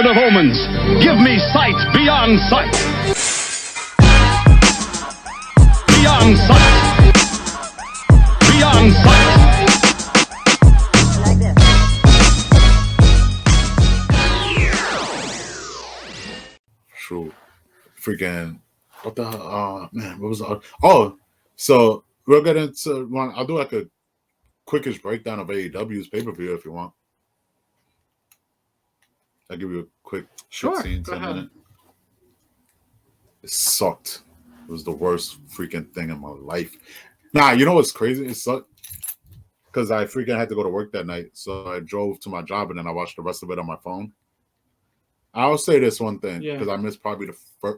Lord of Omens, give me sight beyond sight. Beyond sight. Beyond sight. True. Freaking. What the man, what was the so we'll get into one. I'll do like a quickish breakdown of AEW's pay-per-view if you want. I'll give you a quick 15 minute. It sucked. It was the worst freaking thing in my life. Nah, you know what's crazy? It sucked because I freaking had to go to work that night. So I drove to my job and then I watched the rest of it on my phone. I'll say this one thing because I missed probably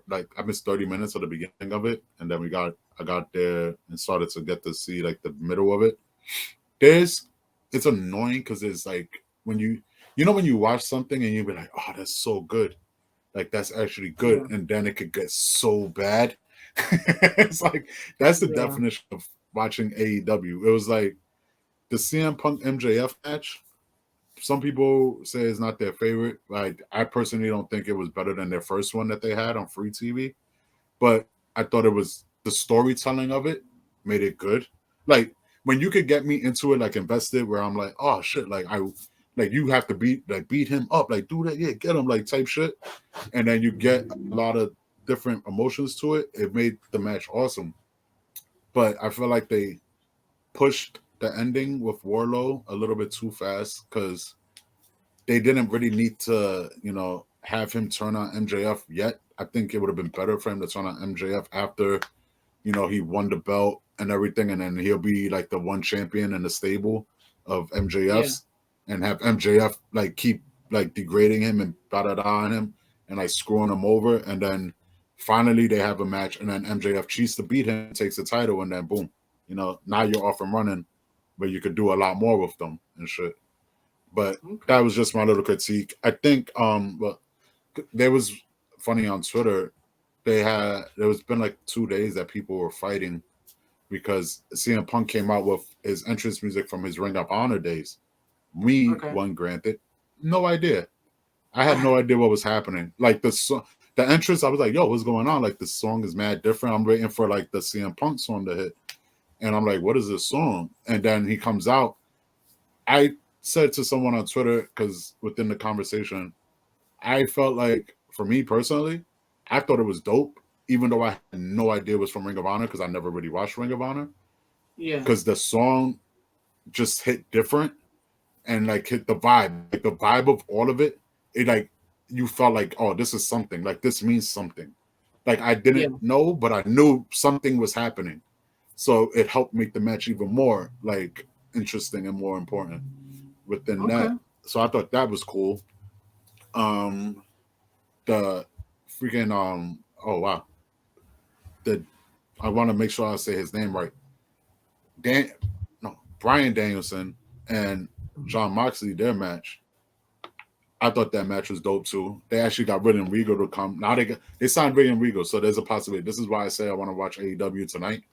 I missed 30 minutes of the beginning of it, and then I got there and started to get to see like the middle of it. It's annoying because it's like when you watch something and you be like, oh, that's so good, like that's actually good, and then it could get so bad. It's like that's the definition of watching AEW. It was like the CM Punk MJF match. Some people say it's not their favorite. Like I personally don't think it was better than their first one that they had on free TV, but I thought it was the storytelling of it made it good. Like when you could get me into it, like invested, where I'm like, oh shit, like you have to beat him up, like do that, get him, like type shit, and then you get a lot of different emotions to it. It made the match awesome, but I feel like they pushed the ending with Warlow a little bit too fast because they didn't really need to, have him turn on MJF yet. I think it would have been better for him to turn on MJF after, he won the belt and everything, and then he'll be like the one champion in the stable of MJF's, and have MJF like keep like degrading him and on him and like screwing him over, and then finally they have a match, and then MJF cheats to beat him, takes the title, and then boom, now you're off and running. But you could do a lot more with them and shit. But that was just my little critique. I think but there was funny on Twitter, there was been like 2 days that people were fighting because CM Punk came out with his entrance music from his Ring of Honor days. One granted, no idea. I had no idea what was happening. Like the entrance, I was like, yo, what's going on? Like the song is mad different. I'm waiting for like the CM Punk song to hit. And I'm like, what is this song? And then he comes out. I said to someone on Twitter, because within the conversation, I felt like, for me personally, I thought it was dope, even though I had no idea it was from Ring of Honor, because I never really watched Ring of Honor. Yeah. Because the song just hit different and like hit the vibe. Like the vibe of all of it, like you felt like, oh, this is something. Like this means something. Like I didn't know, but I knew something was happening. So it helped make the match even more like interesting and more important within that. So I thought that was cool. The freaking oh wow. I want to make sure I say his name right. Bryan Danielson and Jon Moxley, their match. I thought that match was dope too. They actually got William Regal to come. Now they signed William Regal, so there's a possibility. This is why I say I want to watch AEW tonight.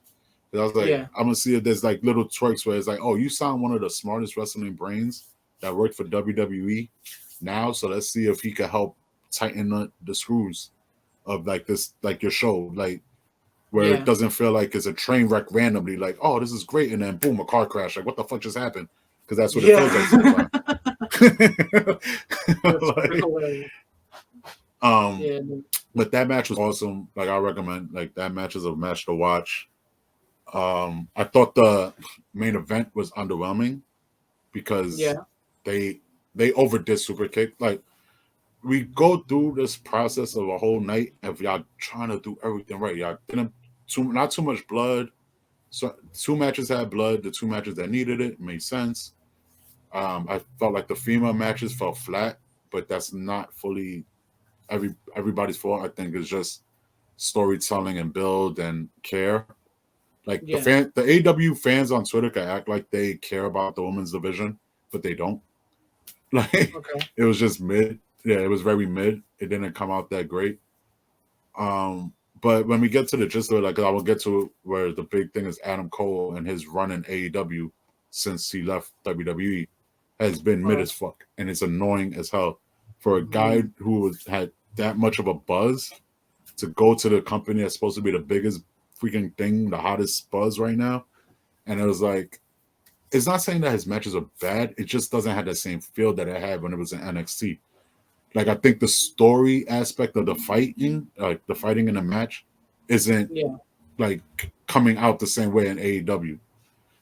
I was like, I'm gonna see if there's like little twerks where it's like, oh, you sound one of the smartest wrestling brains that worked for WWE now, so let's see if he can help tighten the screws of like this, like your show, like where it doesn't feel like it's a train wreck randomly, like, oh, this is great, and then boom, a car crash, like what the fuck just happened? Because that's what it feels like sometimes. But that match was awesome. Like I recommend, like that match is a match to watch. I thought the main event was underwhelming because they overdid super kick. Like we go through this process of a whole night of y'all trying to do everything right. Y'all didn't not too much blood. So 2 matches had blood. The 2 matches that needed it made sense. I felt like the female matches fell flat, but that's not fully everybody's fault. I think it's just storytelling and build and care. Like the AEW fans on Twitter can act like they care about the women's division, but they don't. Like it was just mid. Yeah, it was very mid. It didn't come out that great. But when we get to the gist of it, like I will get to where the big thing is Adam Cole and his run in AEW since he left WWE has been mid as fuck, and it's annoying as hell. for a guy who had that much of a buzz to go to the company that's supposed to be the biggest freaking thing, the hottest buzz right now. And it was like, it's not saying that his matches are bad. It just doesn't have the same feel that it had when it was in NXT. Like, I think the story aspect of the fighting, like the fighting in the match, isn't like coming out the same way in AEW.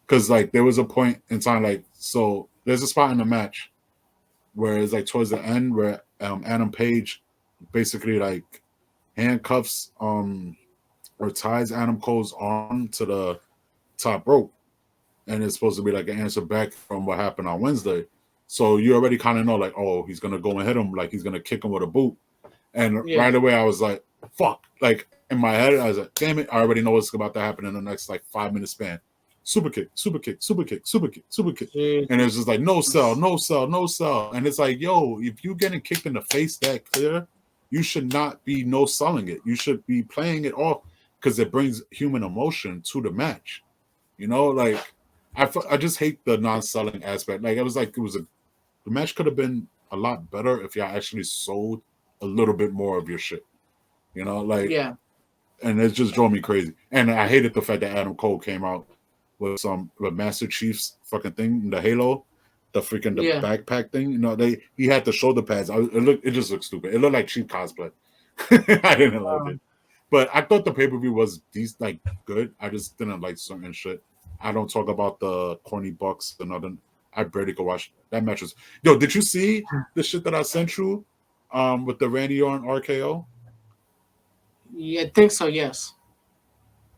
Because like there was a point in time, like, so there's a spot in the match where it's like towards the end where Adam Page basically like handcuffs or ties Adam Cole's arm to the top rope, and it's supposed to be like an answer back from what happened on Wednesday. So you already kind of know, like, oh, he's gonna go and hit him, like he's gonna kick him with a boot. And right away, I was like, fuck. Like in my head, I was like, damn it, I already know what's about to happen in the next like 5 minute span. Super kick, super kick, super kick, super kick, super kick. And it's just like, no sell, no sell, no sell. And it's like, yo, if you getting kicked in the face that clear, you should not be no selling it. You should be playing it off because it brings human emotion to the match. You know, like I just hate the non-selling aspect. Like the match could have been a lot better if y'all actually sold a little bit more of your shit. You know, like and it just drove me crazy. And I hated the fact that Adam Cole came out with Master Chief's fucking thing, the Halo, the backpack thing. You know, he had the shoulder pads. It just looked stupid. It looked like cheap cosplay. I didn't like it. But I thought the pay-per-view was like good. I just didn't like certain shit. I don't talk about the corny bucks and nothing. I barely could watch that match. Yo, did you see the shit that I sent you with the Randy Orton RKO? Yeah, I think so, yes.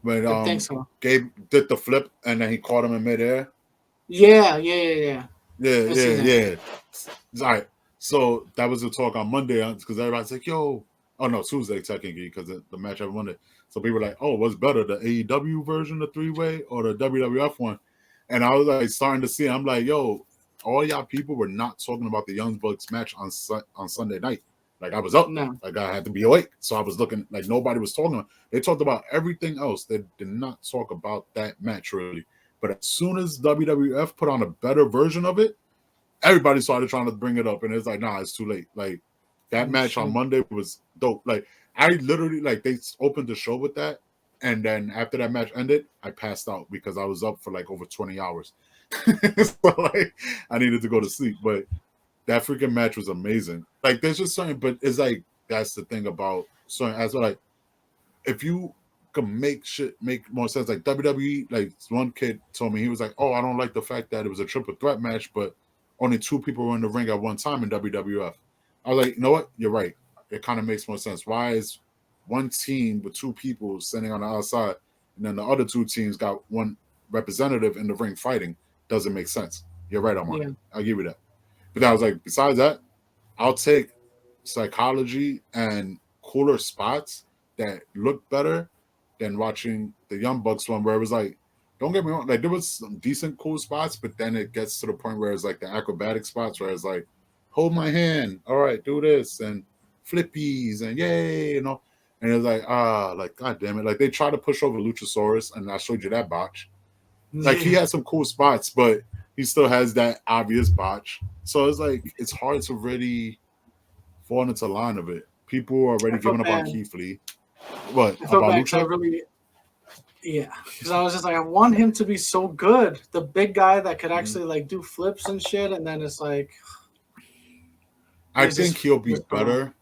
When I think so. Gabe did the flip and then he caught him in midair. Yeah. Yeah. All right. So that was the talk on Monday because everybody's like, yo. Oh, no, Tuesday, technically, because the match on Monday. So people were like, oh, what's better, the AEW version, the three-way, or the WWF one? And I was like starting to see, I'm like, yo, all y'all people were not talking about the Young Bucks match on Sunday night. Like, I was up. No. Like, I had to be awake. So I was looking, like, nobody was talking about. They talked about everything else. They did not talk about that match, really. But as soon as WWF put on a better version of it, everybody started trying to bring it up. And it's like, nah, it's too late. Like, that match on Monday was dope. Like, I literally, like, they opened the show with that. And then after that match ended, I passed out because I was up for, like, over 20 hours. So, like, I needed to go to sleep. But that freaking match was amazing. Like, there's just something, but it's like, that's the thing about certain, as well, like, if you can make shit make more sense, like WWE, like, one kid told me, he was like, oh, I don't like the fact that it was a triple threat match, but only 2 people were in the ring at one time in WWF. I was like, you know what? You're right. It kind of makes more sense. Why is one team with 2 people standing on the outside and then the other 2 teams got one representative in the ring fighting? Doesn't make sense. You're right, Omar. Yeah. I'll give you that. But I was like, besides that, I'll take psychology and cooler spots that look better than watching the Young Bucks one where it was like, don't get me wrong, like there was some decent cool spots, but then it gets to the point where it's like the acrobatic spots where it's like, hold my hand, all right, do this, and flippies, and yay, you know. And it's like, like, god damn it. Like, they try to push over Luchasaurus, and I showed you that botch. Like, he had some cool spots, but he still has that obvious botch. So it's like, it's hard to really fall into line of it. People are already giving up on Keith Lee. What, about Lucha? Yeah, because I was just like, I want him to be so good. The big guy that could actually, like, do flips and shit, and then it's like... I think he'll be better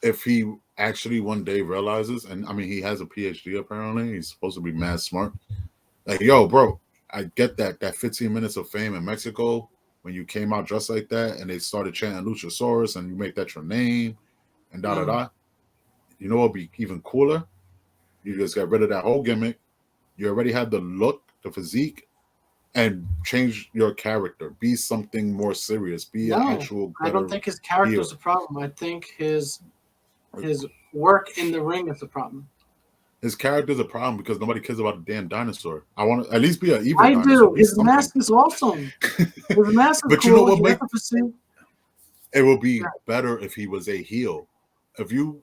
if he actually one day realizes, and I mean, he has a PhD apparently. He's supposed to be mad smart. Like, yo, bro, I get that 15 minutes of fame in Mexico when you came out dressed like that and they started chanting Luchasaurus and you make that your name and da-da-da. You know what would be even cooler? You just got rid of that whole gimmick. You already had the look, the physique, and change your character. Be something more serious. Be an actual. I don't think his character is the problem. I think his work in the ring is the problem. His character is a problem because nobody cares about the damn dinosaur. I want to at least be an evil dinosaur. I do. His mask is awesome. His mask is but cool. You know what? It would be better if he was a heel. If you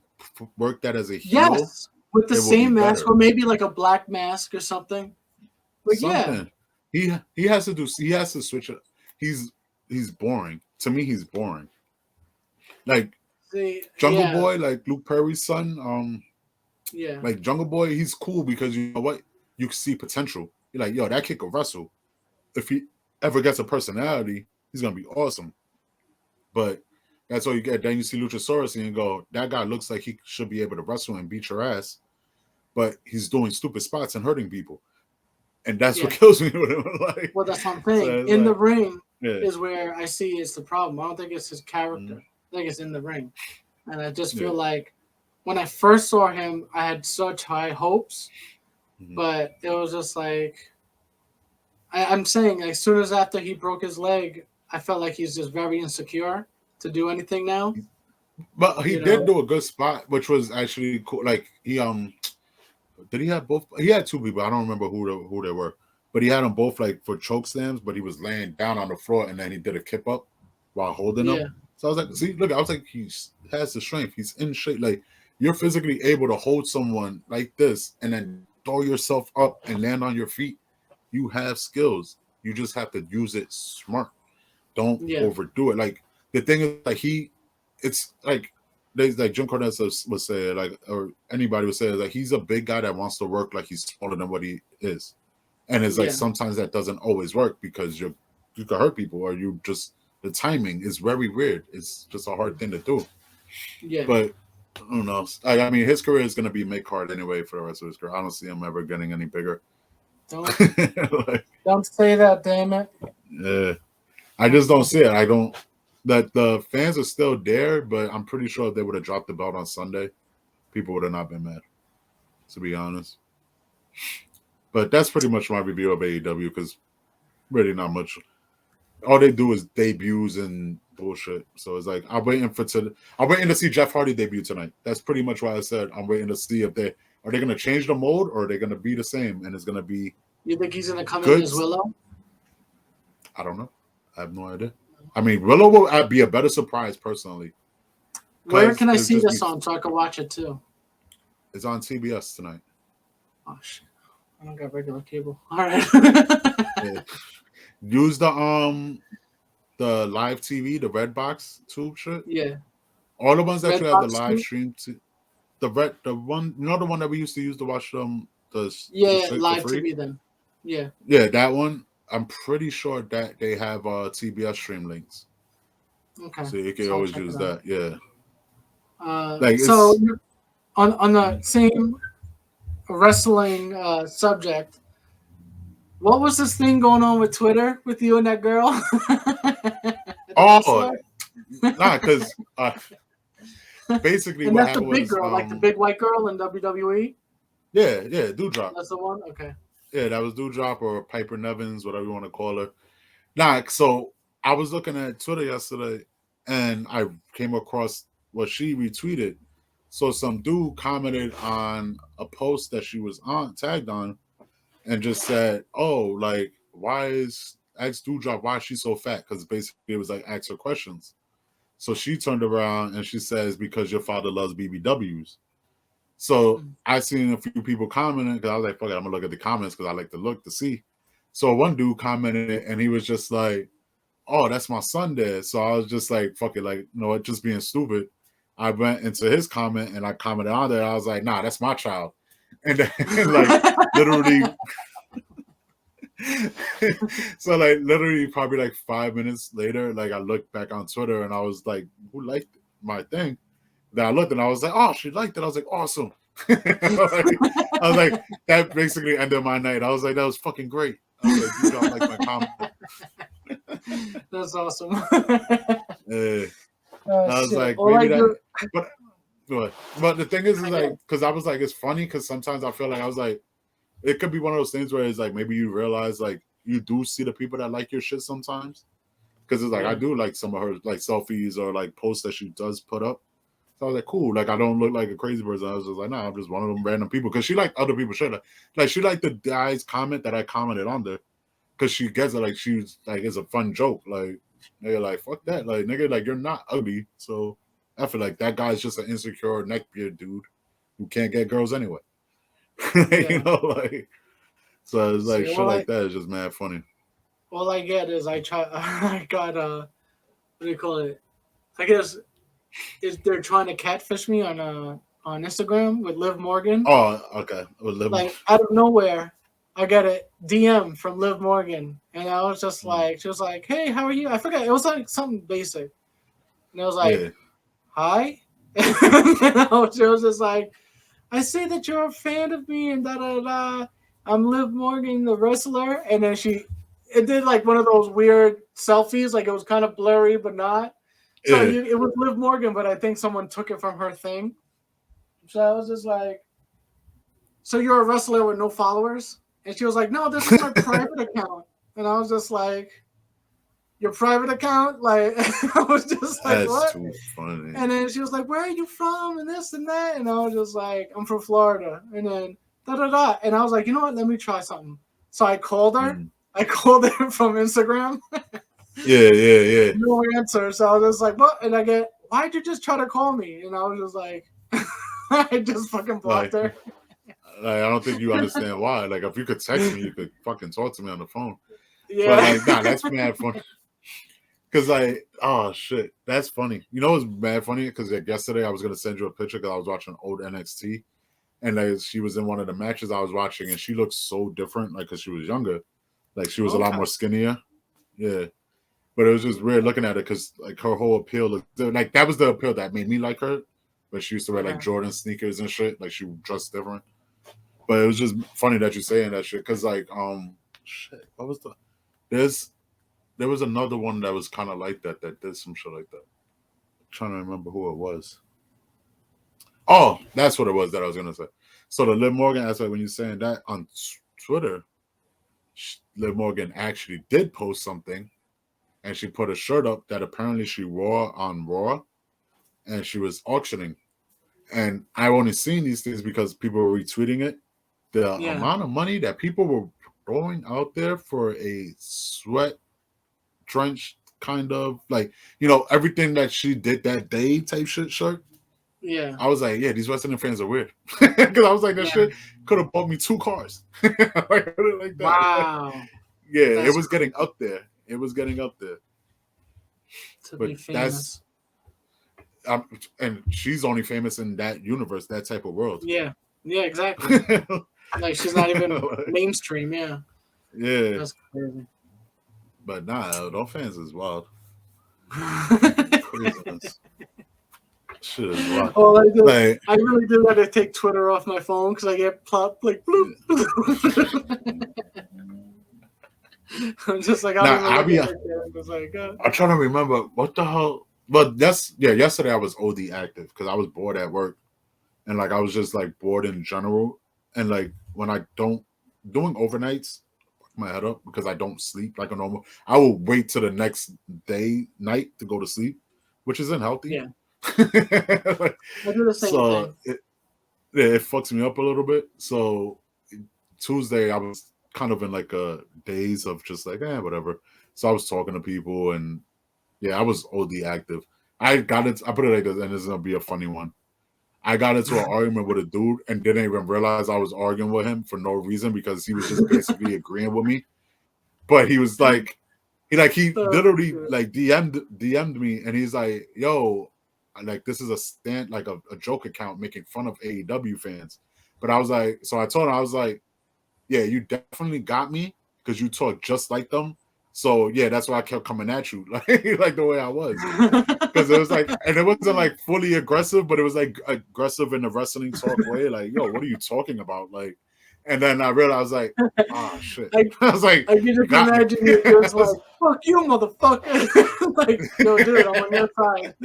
work that as a heel. Yes, with the same mask or maybe like a black mask or something. But something. Yeah. He has to switch it. He's boring. To me, he's boring. Like See, Jungle yeah, Boy, like Luke Perry's son. yeah, Like Jungle Boy, he's cool because you know what? You can see potential. You're like, yo, that kid could wrestle. If he ever gets a personality, he's gonna be awesome. But that's all you get. Then you see Luchasaurus and you go, that guy looks like he should be able to wrestle and beat your ass, but he's doing stupid spots and hurting people. And that's what yeah. kills me with him. Like, Well, that's what I'm so saying. it's In the like, ring yeah, is where I see it's the problem. I don't think it's his character. mm-hmm. I think it's in the ring. And I just Yeah, feel like when I first saw him, I had such high hopes, mm-hmm. but it was just like I'm saying, as soon as after he broke his leg, I felt like he's just very insecure to do anything now. But he You did know? do a good spot, which was actually cool. Like he did he have both? He had two people. I don't remember who they were, but he had them both like for choke slams. But he was laying down on the floor, and then he did a kip up while holding them. Yeah, So I was like, see, look, I was like, he has the strength. He's in shape. Like you're physically able to hold someone like this, and then throw yourself up and land on your feet. You have skills. You just have to use it smart. Don't yeah, overdo it. Like the thing is, like it's like there's like Jim Cornette would say, like, or anybody would say, like he's a big guy that wants to work like he's smaller than what he is, and it's like yeah, sometimes that doesn't always work because you can hurt people or you just the timing is very weird. It's just a hard thing to do. yeah. But I don't know. I mean, his career is going to be make hard anyway for the rest of his career. I don't see him ever getting any bigger. Don't Like, don't say that, damn it. yeah. I just don't see it. I don't. That the fans are still there, but I'm pretty sure if they would have dropped the belt on Sunday, people would have not been mad. To be honest, but that's pretty much my review of AEW because really not much. All they do is debuts and bullshit. So it's like I'm waiting to see Jeff Hardy debut tonight. That's pretty much why I said I'm waiting to see if they going to change the mode or are they going to be the same and it's going to be You think he's gonna come in good. as Willow? I don't know. I have no idea. I mean, Willow will be a better surprise personally. Where can I it'll see just this on so I can watch it too? It's on TBS tonight. Oh shit! I don't got regular cable. All right. Yeah. Use the live TV, the red box tube shit. Yeah. All the ones that Red you have the box live tube? stream to the one, you know, the one that we used to use to watch the Yeah, shit live for free. TV then. Yeah. Yeah, that one. I'm pretty sure that they have TBS stream links, Okay. so you can So I'll always check use it out. that. Yeah, Like so on the same wrestling subject, what was this thing going on with Twitter with you and that girl? nah, because basically and what that's the happened big was girl, like the big white girl in WWE. yeah, Doudrop. That's the one. Okay. Yeah, that was Doudrop or Piper Nevins, whatever you want to call her. Nah, so I was looking at Twitter yesterday and I came across what she retweeted. So some dude commented on a post that she was tagged on and just said, oh, like, ask Doudrop why is she so fat? Because basically it was like, ask her questions. So she turned around and she says, because your father loves BBWs. So I seen a few people commenting because I was like, fuck it, I'm going to look at the comments because I like to look to see. So one dude commented and he was just like, oh, that's my son there. So I was just like, fuck it, like, you know what, just being stupid. I went into his comment and I commented on there. I was like, nah, that's my child. And then, like, literally, so, like, literally, probably like 5 minutes later, like, I looked back on Twitter and I was like, who liked my thing? Then I looked and I was like, oh, she liked it. I was like, awesome. I was like, that basically ended my night. I was like, that was fucking great. I was like, you don't like my comment. That's awesome. Yeah. Oh, I was shit. like, All maybe I that. do- But the thing is like, because I was like, it's funny because sometimes I feel like I was like, it could be one of those things where it's like maybe you realize like you do see the people that like your shit sometimes. Because it's like I do like some of her like selfies or like posts that she does put up. So I was like, cool. Like I don't look like a crazy person. I was just like, nah, I'm just one of them random people. Because she liked other people's shit. Like she liked the guy's comment that I commented on there. Because she gets it like she's like it's a fun joke. Like they're like, fuck that. Like nigga, like you're not ugly. So I feel like that guy's just an insecure neckbeard dude who can't get girls anyway. You know, like so it's like shit like that is just mad funny. All I get is I got what do you call it? I guess they're trying to catfish me on Instagram with Liv Morgan. Oh, okay. With Liv like out of nowhere, I got a DM from Liv Morgan, and I was just like, she was like, "Hey, how are you?" I forgot. It was like something basic, and I was like, "Hi," and she was just like, "I see that you're a fan of me," and da da da. I'm Liv Morgan, the wrestler, and then it did like one of those weird selfies, like it was kind of blurry but not. So it was Liv Morgan, but I think someone took it from her thing. So I was just like, "So you're a wrestler with no followers?" And she was like, "No, this is my private account." And I was just like, "Your private account?" Like, I was just like, that's "What?" Too funny. And then she was like, "Where are you from?" And this and that. And I was just like, "I'm from Florida." And then da da da. And I was like, "You know what? Let me try something." So I called her. I called her from Instagram. Yeah. No answer. So I was just like, "What?" And I get, "Why'd you just try to call me?" And I was just like, I just fucking blocked her. Like, I don't think you understand why. Like, if you could text me, you could fucking talk to me on the phone. Yeah. But like, nah, that's mad funny. Cause like, oh shit, that's funny. You know what's mad funny? Cause like yesterday I was gonna send you a picture because I was watching old NXT, and like she was in one of the matches I was watching, and she looked so different, like because she was younger, like she was a lot more skinnier. Yeah, but it was just weird looking at her because like her whole appeal looked like that was the appeal that made me like her. But she used to wear like Jordan sneakers and shit, like she dressed different. But it was just funny that you're saying that shit because like shit, what was there was another one that was kind of like that did some shit like that. I'm trying to remember who it was. Oh, that's what it was that I was gonna say. So the Liv Morgan aspect, when you're saying that on Twitter, Liv Morgan actually did post something, and she put a shirt up that apparently she wore on Raw, and she was auctioning. And I've only seen these things because people were retweeting it. The amount of money that people were throwing out there for a sweat drenched kind of like, you know, everything that she did that day type shit shirt. Yeah. I was like, yeah, these wrestling fans are weird. Because I was like, that shit could have bought me 2 cars. like that. Wow. Yeah, it was getting up there. It was getting up there. To be famous. And she's only famous in that universe, that type of world. Yeah. Yeah, exactly. Like she's not even mainstream, yeah. Yeah. That's crazy. But nah, those fans is wild. Craziness. Shit is wild. Well, I really do got to take Twitter off my phone because I get plopped like bloop. I'm just like, I'm trying to remember what the hell. But yesterday I was OD active because I was bored at work. And like I was just like bored in general. And like when I don't doing overnights, my head up because I don't sleep like a normal. I will wait till the next night to go to sleep, which isn't healthy. Yeah. I do the same thing. It fucks me up a little bit. So Tuesday I was kind of in like a daze of just like, whatever. So I was talking to people and I was OD active. I put it like this, and this is gonna be a funny one. I got into an argument with a dude and didn't even realize I was arguing with him for no reason because he was just basically agreeing with me. But he was like, he literally like DM'd me and he's like, yo, like this is a joke account making fun of AEW fans. But I was like, so I told him, I was like, yeah, you definitely got me because you talk just like them. So yeah, that's why I kept coming at you, like the way I was, because it was like, and it wasn't like fully aggressive, but it was like aggressive in the wrestling talk way, like, yo, what are you talking about, like? And then I realized, like, oh shit, I was like, I can just imagine you just like, fuck you, motherfucker, like, yo, dude, I'm on your side.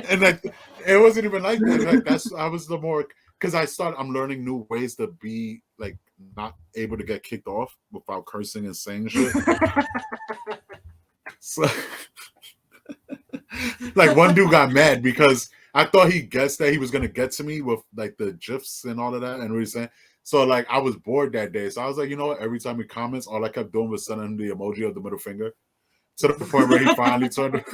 And like, it wasn't even like that. Like I was the more. Because I'm learning new ways to be like not able to get kicked off without cursing and saying shit. So, like one dude got mad because I thought he guessed that he was gonna get to me with like the gifs and all of that and what he's saying. So like I was bored that day, so I was like, you know what? Every time he comments, all I kept doing was sending him the emoji of the middle finger. To the point where he finally turned.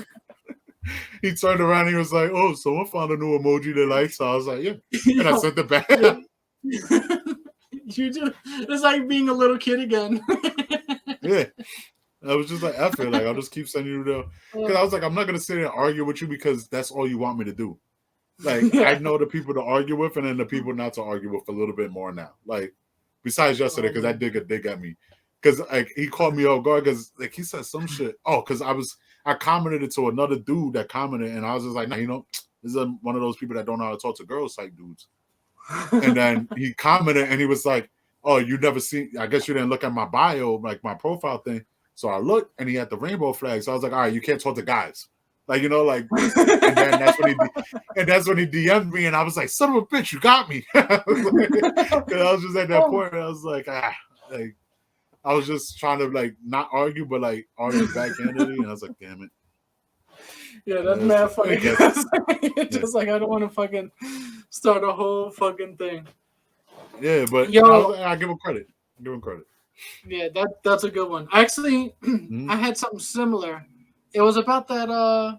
He turned around and he was like, oh, someone found a new emoji they like. So I was like, yeah. And I sent it back. You do. It's like being a little kid again. Yeah. I was just like, F it. Like, I'll just keep sending you the. Because I was like, I'm not going to sit there and argue with you because that's all you want me to do. Like, I know the people to argue with and then the people not to argue with a little bit more now. Like, besides yesterday, because that dig at me. Because, like, he called me off guard because, like, he said some shit. Oh, because I commented it to another dude that commented, and I was just like, nah, you know, this is one of those people that don't know how to talk to girls type dudes. And then he commented and he was like, oh, you never seen, I guess you didn't look at my bio, like my profile thing. So I looked and he had the rainbow flag. So I was like, all right, you can't talk to guys. Like, you know, like, and then that's when he DM'd me and I was like, son of a bitch, you got me. I was just at that point. I was like, like, I was just trying to like not argue, but like argue backhandedly. And I was like, damn it. Yeah, that's mad funny. It's just like, I don't want to fucking start a whole fucking thing. Yeah, but I give him credit. Yeah, that's a good one. Actually, I had something similar. It was about that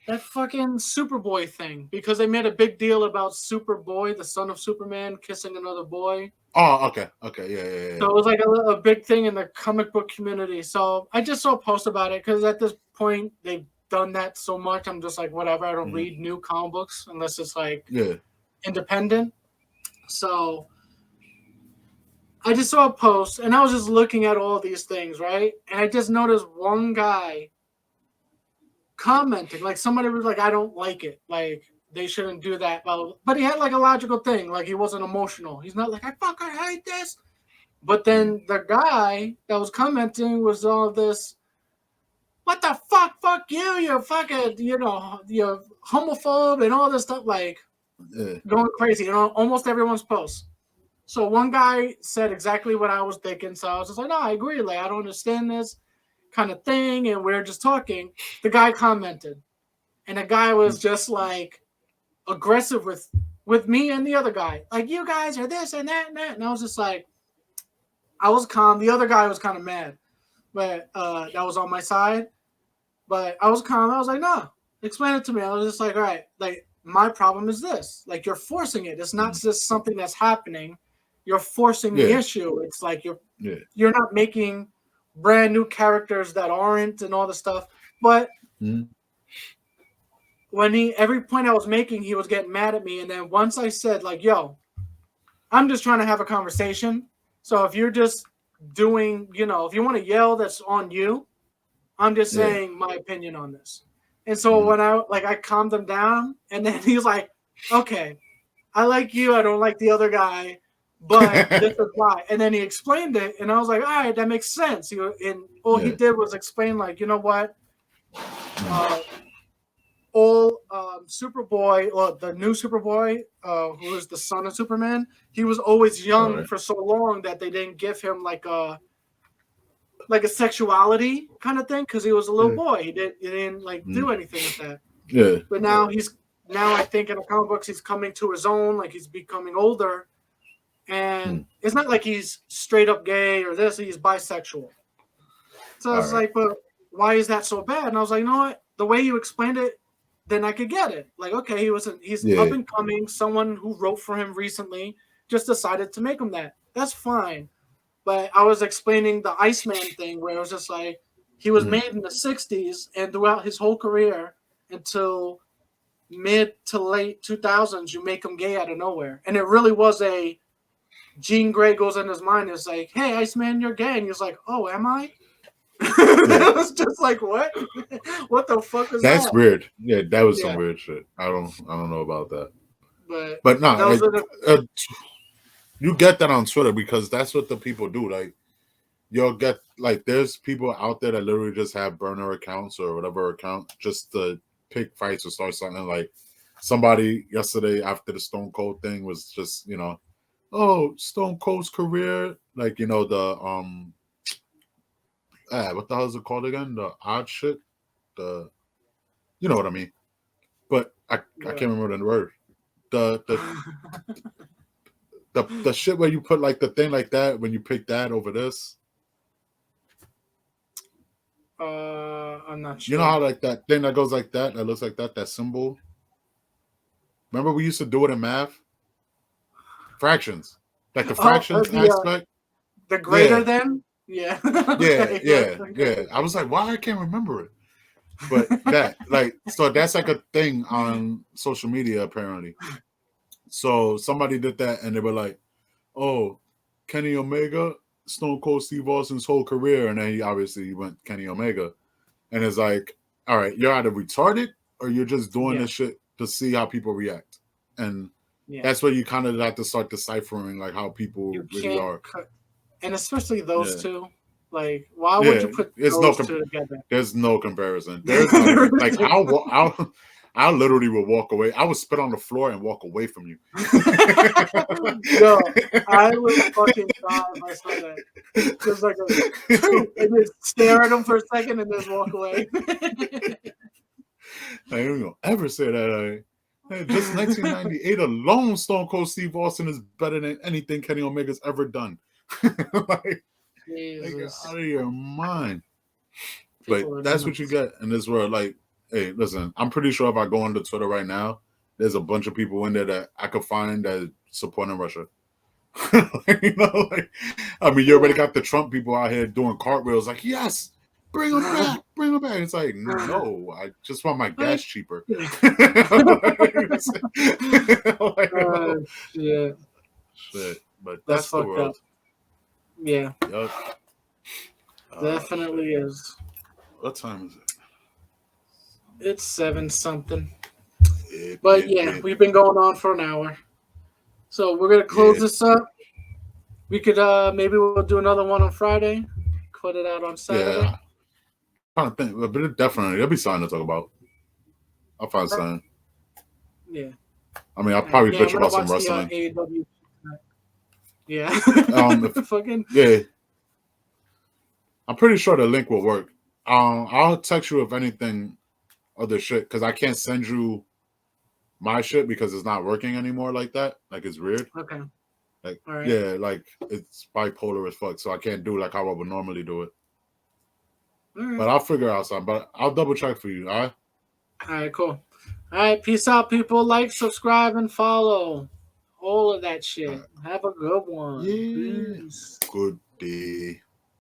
fucking Superboy thing because they made a big deal about Superboy, the son of Superman, kissing another boy. Oh, okay, yeah. So it was like a big thing in the comic book community. So I just saw a post about it because at this point they've done that so much. I'm just like, whatever. I don't read new comic books unless it's like independent. So I just saw a post and I was just looking at all these things, right? And I just noticed one guy commenting, like somebody was like, I don't like it. Like they shouldn't do that. But he had like a logical thing. Like he wasn't emotional. He's not like, I fucking hate this. But then the guy that was commenting was all this, what the fuck you, you fucking, you're homophobe and all this stuff, like going crazy, almost everyone's posts. So one guy said exactly what I was thinking. So I was just like, no, I agree. Like, I don't understand this kind of thing. And we're just talking. The guy commented. And the guy was just like aggressive with me and the other guy. Like, you guys are this and that and that. And I was just like, I was calm. The other guy was kind of mad. But that was on my side. But I was calm. I was like, no, explain it to me. I was just like, all right, like, my problem is this. Like, you're forcing it. It's not just something that's happening. You're forcing the issue. It's like you're not making brand new characters that aren't and all the stuff. But when every point I was making, he was getting mad at me. And then once I said, like, yo, I'm just trying to have a conversation. So if you're just doing, if you want to yell, that's on you. I'm just saying my opinion on this. And so when I calmed him down, and then he's like, okay, I like you. I don't like the other guy. But this is why. And then he explained it, and I was like, all right, that makes sense. He did was explain, like, you know what? Superboy, or the new Superboy, who is the son of Superman, he was always young for so long that they didn't give him like a sexuality kind of thing because he was a little boy. He didn't like do anything with that. Yeah. But now I think in the comic books he's coming to his own, like he's becoming older. And it's not like he's straight up gay or this, he's bisexual. So I was like, but why is that so bad? And I was like, you know what? The way you explained it, then I could get it. Like, okay, he's up and coming, someone who wrote for him recently just decided to make him that. That's fine. But I was explaining the Iceman thing where it was just like, he was made in the 60s and throughout his whole career until mid to late 2000s, you make him gay out of nowhere. And it really was Jean Grey goes in his mind. It's like, hey, Iceman, you're gay. And he was like, oh, am I? It was just like, what? What the fuck is that? That's weird. Yeah, that was some weird shit. I don't know about that. But no, you get that on Twitter because that's what the people do. Like, you'll get, like, there's people out there that literally just have burner accounts or whatever account just to pick fights or start something. Like, somebody yesterday after the Stone Cold thing was just, oh, Stone Cold's career, like, the what the hell is it called again? The odd shit, you know what I mean? But I can't remember the word. The shit where you put like the thing like that when you pick that over this. I'm not sure. You know how like that thing that goes like that looks like that symbol. Remember we used to do it in math. Fractions, like the fractions aspect. The greater than. Yeah. Yeah. I was like, why I can't remember it? But that's like a thing on social media apparently. So somebody did that and they were like, oh, Kenny Omega, Stone Cold Steve Austin's whole career, and then he obviously went Kenny Omega. And it's like, all right, you're either retarded or you're just doing this shit to see how people react. And that's where you kind of have to start deciphering like how people really are. And especially those two. Like, why would you put those two together? There's no comparison. There's like I literally would walk away. I would spit on the floor and walk away from you. Yo, I would fucking die if I saw that. Just like and just stare at him for a second and just walk away. I don't know. Ever say that? Just 1998 alone, Stone Cold Steve Austin is better than anything Kenny Omega's ever done. Like, out of your mind. But that's what you get in this world. Like, hey, listen, I'm pretty sure if I go onto Twitter right now, there's a bunch of people in there that I could find that supporting Russia. You know, like, I mean, you already got the Trump people out here doing cartwheels, like, yes, bring them back, bring them back. It's like, no, I just want my gas cheaper. Shit, but that's the world. Up. Yeah. Yep. Definitely is. What time is it? It's 7-something. But we've been going on for an hour. So we're gonna close this up. We could maybe we'll do another one on Friday. Put it out on Saturday. Yeah. I'm trying to think, but definitely there'll be something to talk about. I'll find something. Yeah. I mean, I'll probably bitch about some wrestling. AEW. Yeah. Fucking. Yeah. I'm pretty sure the link will work. I'll text you if anything other shit because I can't send you my shit because it's not working anymore like that. Like it's weird. Okay. Like like it's bipolar as fuck, so I can't do like how I would normally do it. Right. But I'll figure out something. But I'll double check for you. All right. All right. Cool. All right. Peace out, people. Like, subscribe, and follow. All of that shit. Have a good one. Yeah. Peace. Good day.